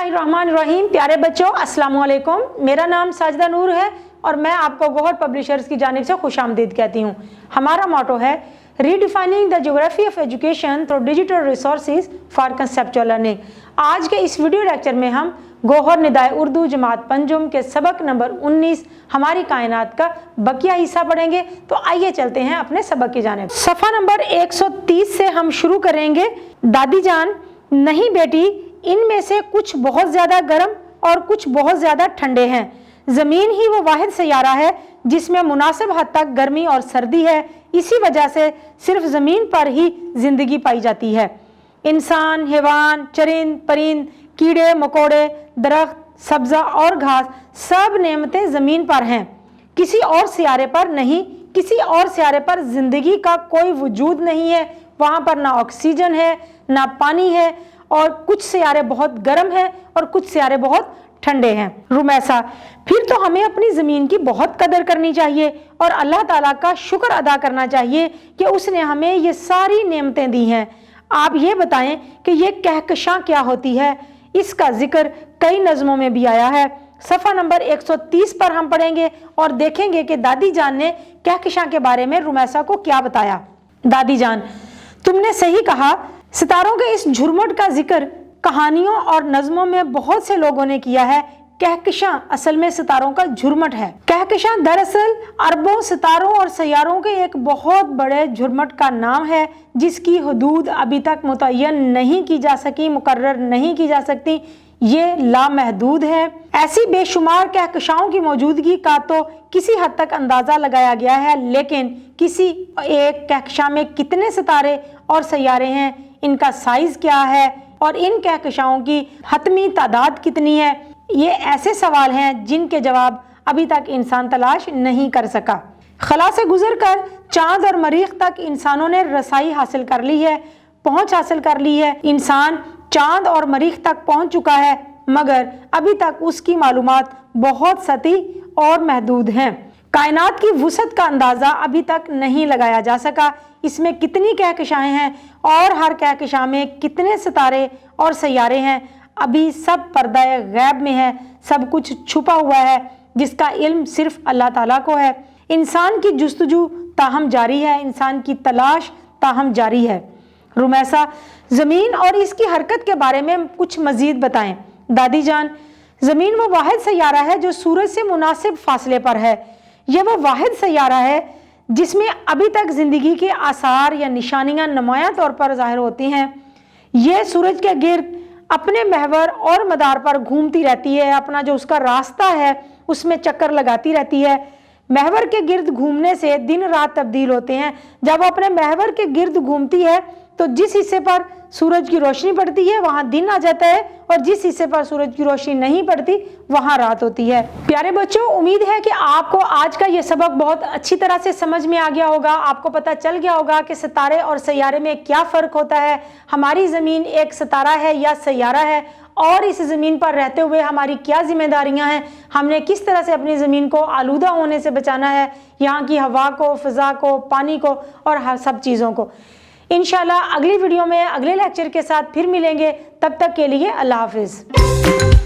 बिस्मिल्लाहिर्रहमानिर्रहीम। प्यारे बच्चों, अस्सलाम वालेकुम। मेरा नाम साजिदा नूर है और मैं आपको गौहर पब्लिशर्स की जानिब से खुशामदीद कहती हूँ। हमारा मोटो है redefining the geography of education through digital resources for conceptual learning. आज के इस वीडियो लेक्चर में हम गौहर निदाए उर्दू जमात पंजुम के सबक नंबर 19 हमारी कायनात का बकिया हिस्सा पढ़ेंगे। तो आइए चलते हैं अपने सबक की जानिब। सफ़ा नंबर 130 से हम शुरू करेंगे। दादी जान, नहीं बेटी, इनमें से कुछ बहुत ज़्यादा गर्म और कुछ बहुत ज़्यादा ठंडे हैं। ज़मीन ही वो वाहिद सैयारा है जिसमें मुनासिब हद तक गर्मी और सर्दी है। इसी वजह से सिर्फ ज़मीन पर ही ज़िंदगी पाई जाती है। इंसान, हैवान, चरिंद परिंद, कीड़े मकोड़े, दरख्त, सब्ज़ा और घास, सब नेमतें ज़मीन पर हैं, किसी और सियारे पर नहीं। किसी और सियारे पर ज़िंदगी का कोई वजूद नहीं है। वहाँ पर ना ऑक्सीजन है, ना पानी है, और कुछ सियारे बहुत गर्म हैं और कुछ सियारे बहुत ठंडे हैं। रुमैसा, फिर तो हमें अपनी ज़मीन की बहुत कदर करनी चाहिए और अल्लाह ताला का शुक्र अदा करना चाहिए कि उसने हमें ये सारी नेमतें दी हैं। आप ये बताएं कि ये कहकशां क्या होती है? इसका जिक्र कई नज़मों में भी आया है। सफ़ा नंबर 130 पर हम पढ़ेंगे और देखेंगे कि दादी जान ने कहकशां के बारे में रुमैसा को क्या बताया। दादी जान, तुमने सही कहा। सितारों के इस झुरमुट का जिक्र कहानियों और नज़मों में बहुत से लोगों ने किया है। कहकशां असल में सितारों का झुरमुट है। कहकशां दरअसल अरबों सितारों और सैयारों के एक बहुत बड़े झुरमुट का नाम है जिसकी हदूद अभी तक मुतय्यन नहीं की जा सकी, मुकर्रर नहीं की जा सकती। ये लामहदूद है। ऐसी बेशुमार कहकशाओं की मौजूदगी का तो किसी हद तक अंदाज़ा लगाया गया है, लेकिन किसी एक कहकशां में कितने सितारे और सैयारे हैं, इनका साइज़ क्या है और इन कहकशाओं की हतमी तादाद कितनी है, ये ऐसे सवाल हैं जिनके जवाब अभी तक इंसान तलाश नहीं कर सका। खला से गुजर कर चाँद और मरीख तक इंसानों ने रसाई हासिल कर ली है, पहुँच हासिल कर ली है। इंसान चाँद और मरीख तक पहुँच चुका है, मगर अभी तक उसकी मालूमात बहुत सतही और महदूद हैं। कायनात की वुसअत का अंदाज़ा अभी तक नहीं लगाया जा सका। इसमें कितनी कहकशाएँ हैं और हर कहकशां में कितने सितारे और सैयारे हैं, अभी सब पर्दाए गैब में है। सब कुछ छुपा हुआ है जिसका इल्म सिर्फ अल्लाह ताला को है। इंसान की जुस्तजू ताहम जारी है, इंसान की तलाश ताहम जारी है। रुमैसा, ज़मीन और इसकी हरकत के बारे में कुछ मज़ीद बताएं। दादी जान, ज़मीन वो वाहिद सैयारा है जो सूरज से मुनासिब फासले पर है। यह वो वाहिद सैयारा है जिसमें अभी तक ज़िंदगी के आसार या निशानियां नुमायां तौर पर ज़ाहिर होती हैं। यह सूरज के गिर्द अपने महवर और मदार पर घूमती रहती है। अपना जो उसका रास्ता है उसमें चक्कर लगाती रहती है। महवर के गिर्द घूमने से दिन रात तब्दील होते हैं। जब वो अपने महवर के गिर्द घूमती है तो जिस हिस्से पर सूरज की रोशनी पड़ती है वहाँ दिन आ जाता है, और जिस हिस्से पर सूरज की रोशनी नहीं पड़ती वहाँ रात होती है। प्यारे बच्चों, उम्मीद है कि आपको आज का ये सबक बहुत अच्छी तरह से समझ में आ गया होगा। आपको पता चल गया होगा कि सितारे और सैयारे में क्या फ़र्क होता है। हमारी ज़मीन एक सितारा है या सैयारा है, और इस ज़मीन पर रहते हुए हमारी क्या जिम्मेदारियां हैं, हमने किस तरह से अपनी ज़मीन को आलूदा होने से बचाना है, यहाँ की हवा को, फ़िज़ा को, पानी को और हर सब चीज़ों को। इंशाल्लाह अगली वीडियो में अगले लेक्चर के साथ फिर मिलेंगे। तब तक के लिए अल्लाह हाफ़िज़।